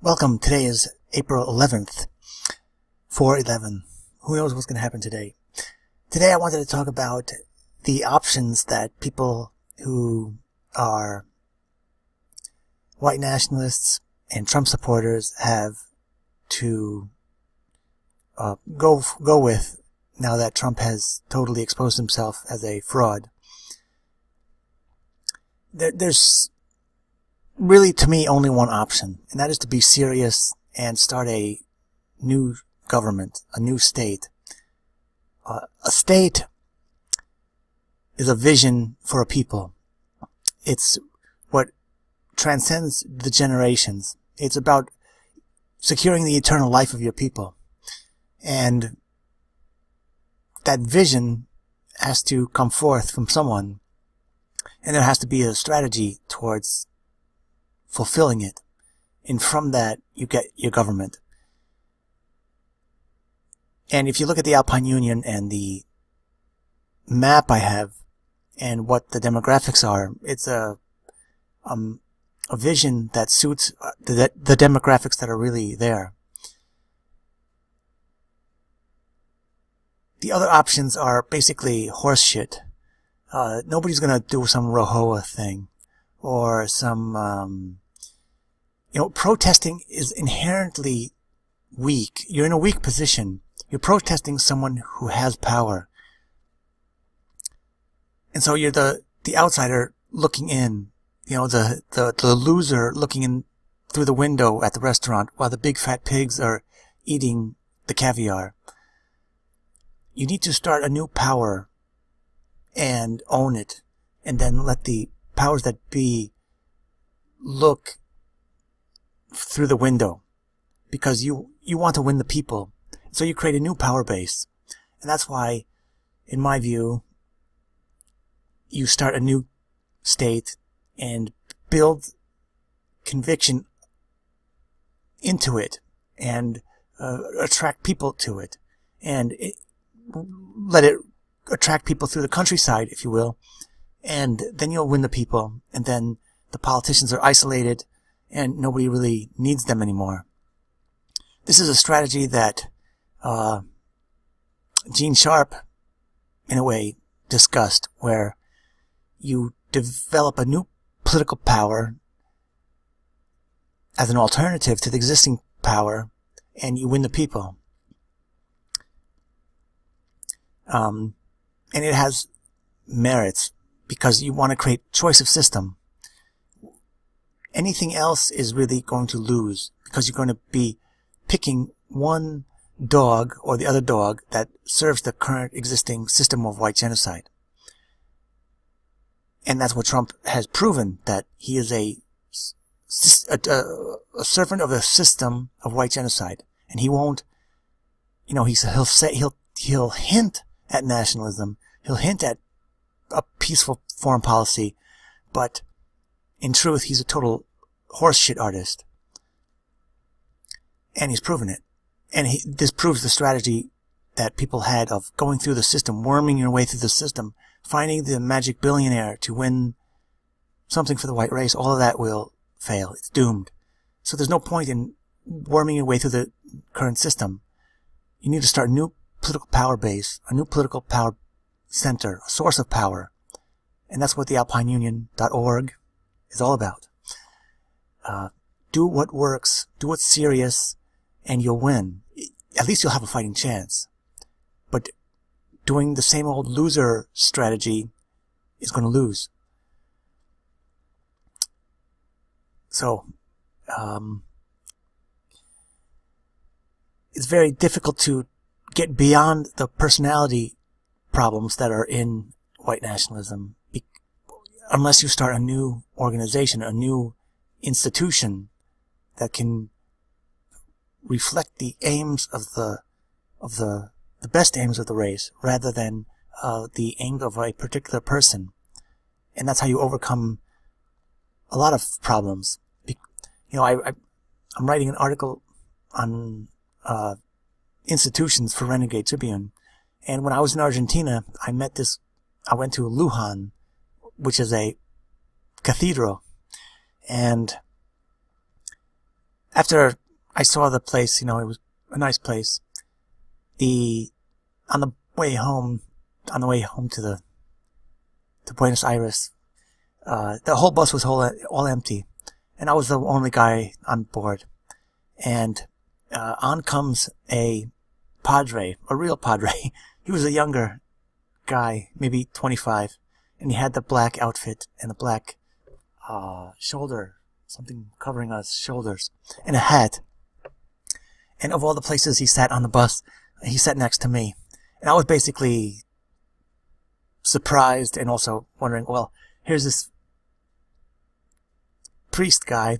Welcome. Today is April 11th, 4/11. Who knows what's going to happen today? Today I wanted to talk about the options that people who are white nationalists and Trump supporters have to go with now that Trump has totally exposed himself as a fraud. There's really, to me, only one option, and that is to be serious and start a new government, a new state. A state is a vision for a people. It's what transcends the generations. It's about securing the eternal life of your people. And that vision has to come forth from someone, and there has to be a strategy towards fulfilling it. And from that, you get your government. And if you look at the Alpine Union and the map I have and what the demographics are, it's a vision that suits the demographics that are really there. The other options are basically horse shit. Nobody's going to do some Rohoa thing or some protesting is inherently weak. You're in a weak position. You're protesting someone who has power. And so you're the outsider looking in, the loser looking in through the window at the restaurant while the big fat pigs are eating the caviar. You need to start a new power and own it, and then let the powers that be look through the window, because you want to win the people. So you create a new power base. And that's why, in my view, you start a new state and build conviction into it and attract people to it, and let it attract people through the countryside, if you will, and then you'll win the people, and then the politicians are isolated and nobody really needs them anymore. This is a strategy that Gene Sharp, in a way, discussed, where you develop a new political power as an alternative to the existing power, and you win the people. And it has merits, because you want to create choice of system. Anything else is really going to lose, because you're going to be picking one dog or the other dog that serves the current existing system of white genocide. And that's what Trump has proven, that he is a servant of the system of white genocide. And he won't, he'll hint at nationalism, he'll hint at a peaceful foreign policy, but in truth, he's a total horseshit artist. And he's proven it. And this proves the strategy that people had of going through the system, worming your way through the system, finding the magic billionaire to win something for the white race. All of that will fail. It's doomed. So there's no point in worming your way through the current system. You need to start a new political power base, a new political power center, a source of power. And that's what the alpineunion.org is all about. Do what works, do what's serious, and you'll win. At least you'll have a fighting chance. But doing the same old loser strategy is going to lose. So, it's very difficult to get beyond the personality problems that are in white nationalism, unless you start a new organization, a new institution that can reflect the aims of the best aims of the race, rather than the aims of a particular person. And that's how you overcome a lot of problems. I'm writing an article on institutions for Renegade Tribune, and when I was in Argentina, I went to Lujan, which is a cathedral, and after I saw the place, it was a nice place. On the way home to Buenos Aires, the whole bus was all empty, and I was the only guy on board. And on comes a padre, a real padre. He was a younger guy, maybe 25, and he had the black outfit and the black shoulder, something covering his shoulders, and a hat. And of all the places he sat on the bus, he sat next to me. And I was basically surprised and also wondering, well, here's this priest guy,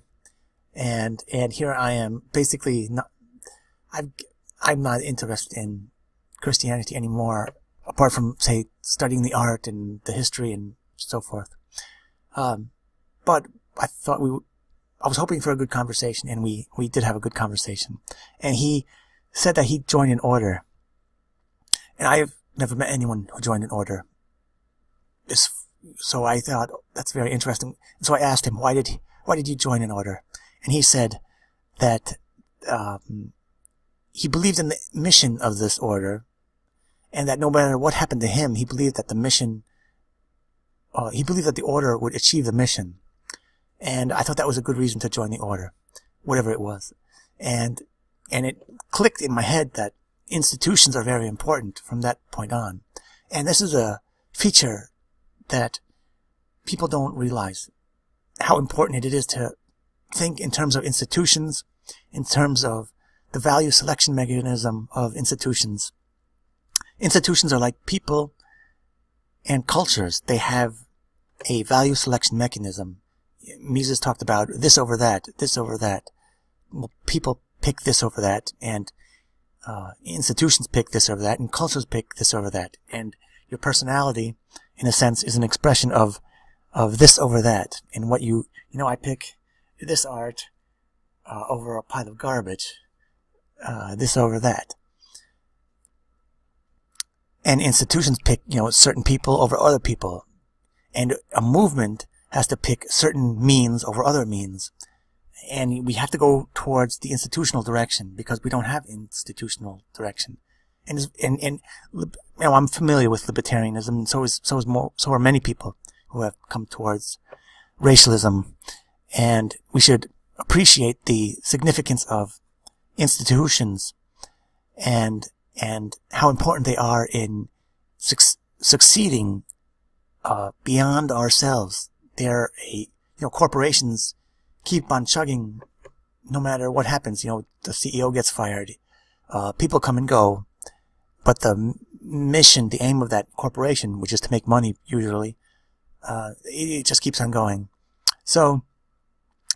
and here I am, basically not. I'm not interested in Christianity anymore, apart from, say, studying the art and the history and so forth. But I thought I was hoping for a good conversation, and we did have a good conversation. And he said that he'd joined an order. And I've never met anyone who joined an order. So I thought, that's very interesting. And so I asked him, why did you join an order? And he said that he believed in the mission of this order, and that no matter what happened to him, he believed that the order would achieve the mission. And I thought that was a good reason to join the order, whatever it was. And it clicked in my head that institutions are very important from that point on. And this is a feature that people don't realize, how important it is to think in terms of institutions, in terms of the value selection mechanism of institutions. Institutions are like people and cultures. They have a value selection mechanism. Mises talked about this over that, this over that. Well, people pick this over that, and institutions pick this over that, and cultures pick this over that. And your personality, in a sense, is an expression of this over that. And what I pick this art over a pile of garbage, this over that. And institutions pick, certain people over other people. And a movement has to pick certain means over other means. And we have to go towards the institutional direction, because we don't have institutional direction. And I'm familiar with libertarianism, and so are many people who have come towards racialism. And we should appreciate the significance of institutions and how important they are in succeeding beyond ourselves. Corporations keep on chugging no matter what happens. The CEO gets fired, people come and go, but the mission, the aim of that corporation, which is to make money usually, it just keeps on going. So,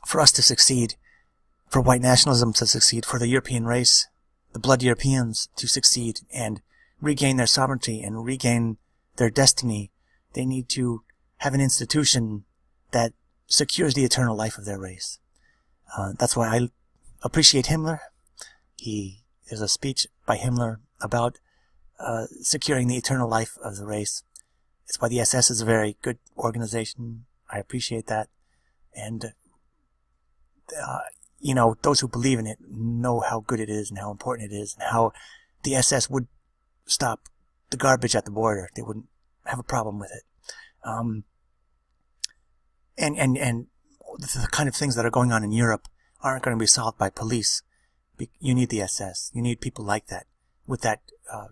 for us to succeed, for white nationalism to succeed, for the European race, the blood Europeans to succeed and regain their sovereignty and regain their destiny, they need to have an institution that secures the eternal life of their race. That's why I appreciate Himmler. There's a speech by Himmler about securing the eternal life of the race. It's why the SS is a very good organization. I appreciate that. And, those who believe in it know how good it is and how important it is, and how the SS would stop the garbage at the border. They wouldn't have a problem with it. And the kind of things that are going on in Europe aren't going to be solved by police. You need the SS. You need people like that, with that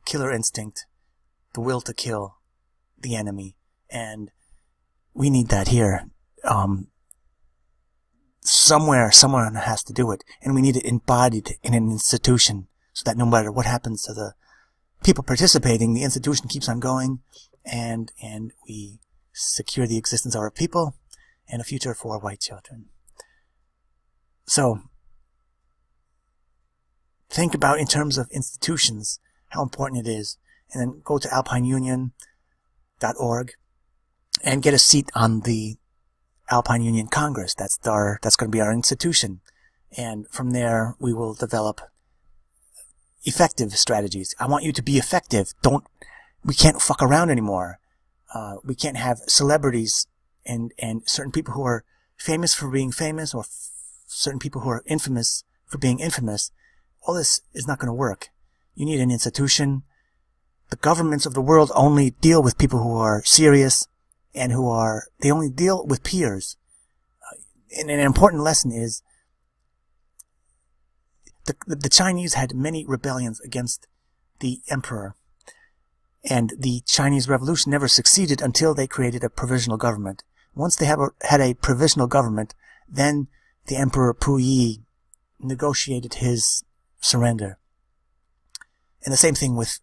killer instinct, the will to kill the enemy. And we need that here. Somewhere, someone has to do it. And we need it embodied in an institution, so that no matter what happens to the people participating, the institution keeps on going, and we secure the existence of our people and a future for our white children. So, think about, in terms of institutions, how important it is, and then go to alpineunion.org and get a seat on the Alpine Union Congress. That's going to be our institution. And from there, we will develop effective strategies. I want you to be effective. We can't fuck around anymore. We can't have celebrities and certain people who are famous for being famous, or certain people who are infamous for being infamous, all this is not going to work. You need an institution. The governments of the world only deal with people who are serious and they only deal with peers. And an important lesson is the Chinese had many rebellions against the emperor. And the Chinese Revolution never succeeded until they created a provisional government. Once they had a provisional government, then the Emperor Puyi negotiated his surrender. And the same thing with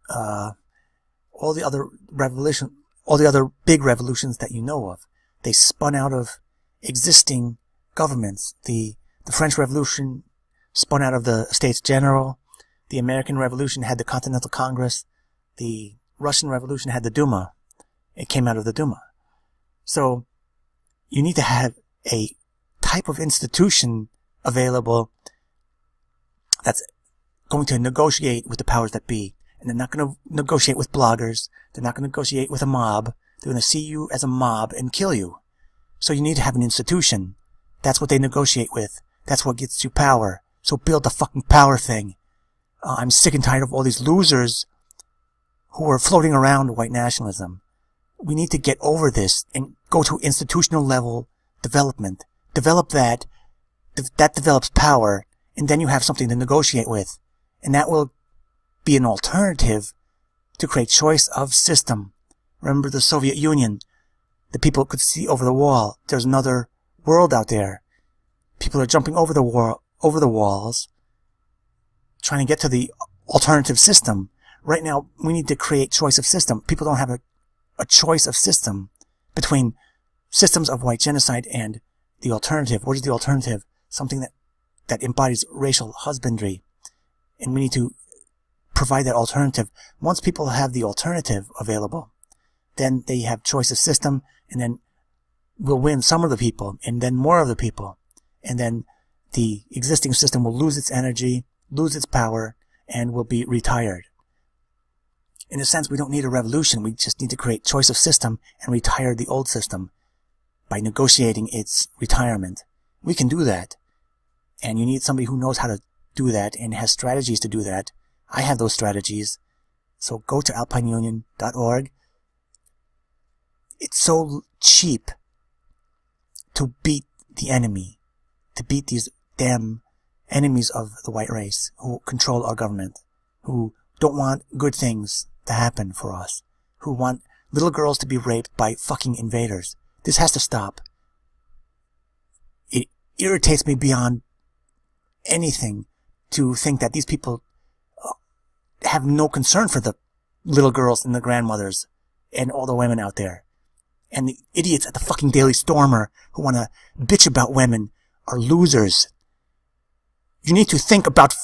all the other big revolutions that you know of. They spun out of existing governments. The French Revolution spun out of the States General. The American Revolution had the Continental Congress. The Russian Revolution had the Duma. It came out of the Duma. So you need to have a type of institution available that's going to negotiate with the powers that be. And they're not going to negotiate with bloggers. They're not going to negotiate with a mob. They're going to see you as a mob and kill you. So you need to have an institution. That's what they negotiate with. That's what gets you power. So build the fucking power thing. I'm sick and tired of all these losers who are floating around white nationalism. We need to get over this and go to institutional level development. Develop that. That develops power. And then you have something to negotiate with. And that will be an alternative to create choice of system. Remember the Soviet Union. The people could see over the wall. There's another world out there. People are jumping over the walls, trying to get to the alternative system. Right now, we need to create choice of system. People don't have a choice of system between systems of white genocide and the alternative. What is the alternative? Something that embodies racial husbandry. And we need to provide that alternative. Once people have the alternative available, then they have choice of system, and then we'll win some of the people, and then more of the people. And then the existing system will lose its energy, lose its power, and will be retired. In a sense, we don't need a revolution. We just need to create choice of system and retire the old system by negotiating its retirement. We can do that. And you need somebody who knows how to do that and has strategies to do that. I have those strategies. So go to alpineunion.org. It's so cheap to beat the enemy, to beat these damn enemies of the white race who control our government, who don't want good things to happen for us, who want little girls to be raped by fucking invaders. This has to stop. It irritates me beyond anything to think that these people have no concern for the little girls and the grandmothers and all the women out there. And the idiots at the fucking Daily Stormer who want to bitch about women are losers. You need to think about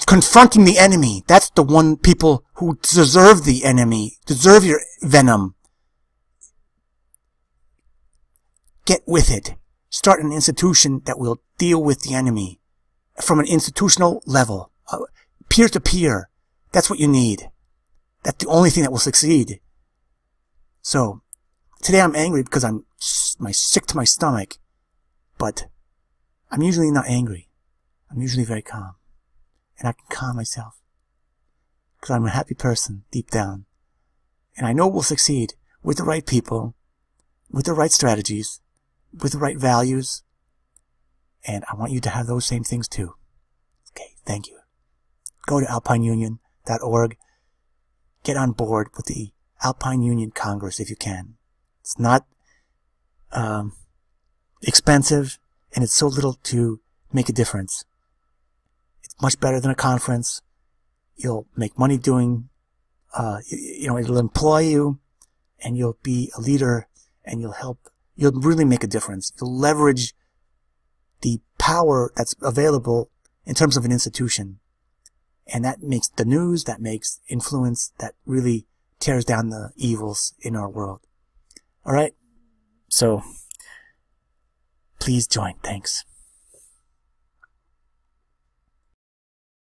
confronting the enemy. That's the one people who deserve the enemy, deserve your venom. Get with it. Start an institution that will deal with the enemy from an institutional level, peer to peer. That's what you need. That's the only thing that will succeed. So, today I'm angry because I'm sick to my stomach, but I'm usually not angry. I'm usually very calm. And I can calm myself. Because I'm a happy person deep down. And I know we'll succeed with the right people, with the right strategies, with the right values. And I want you to have those same things too. Okay, thank you. Go to alpineunion.org. Get on board with the Alpine Union Congress if you can. It's not expensive, and it's so little to make a difference. It's much better than a conference. You'll make money doing, it'll employ you, and you'll be a leader, and you'll really make a difference. You'll leverage the power that's available in terms of an institution. And that makes the news, that makes influence, that really tears down the evils in our world. Alright? So, please join. Thanks.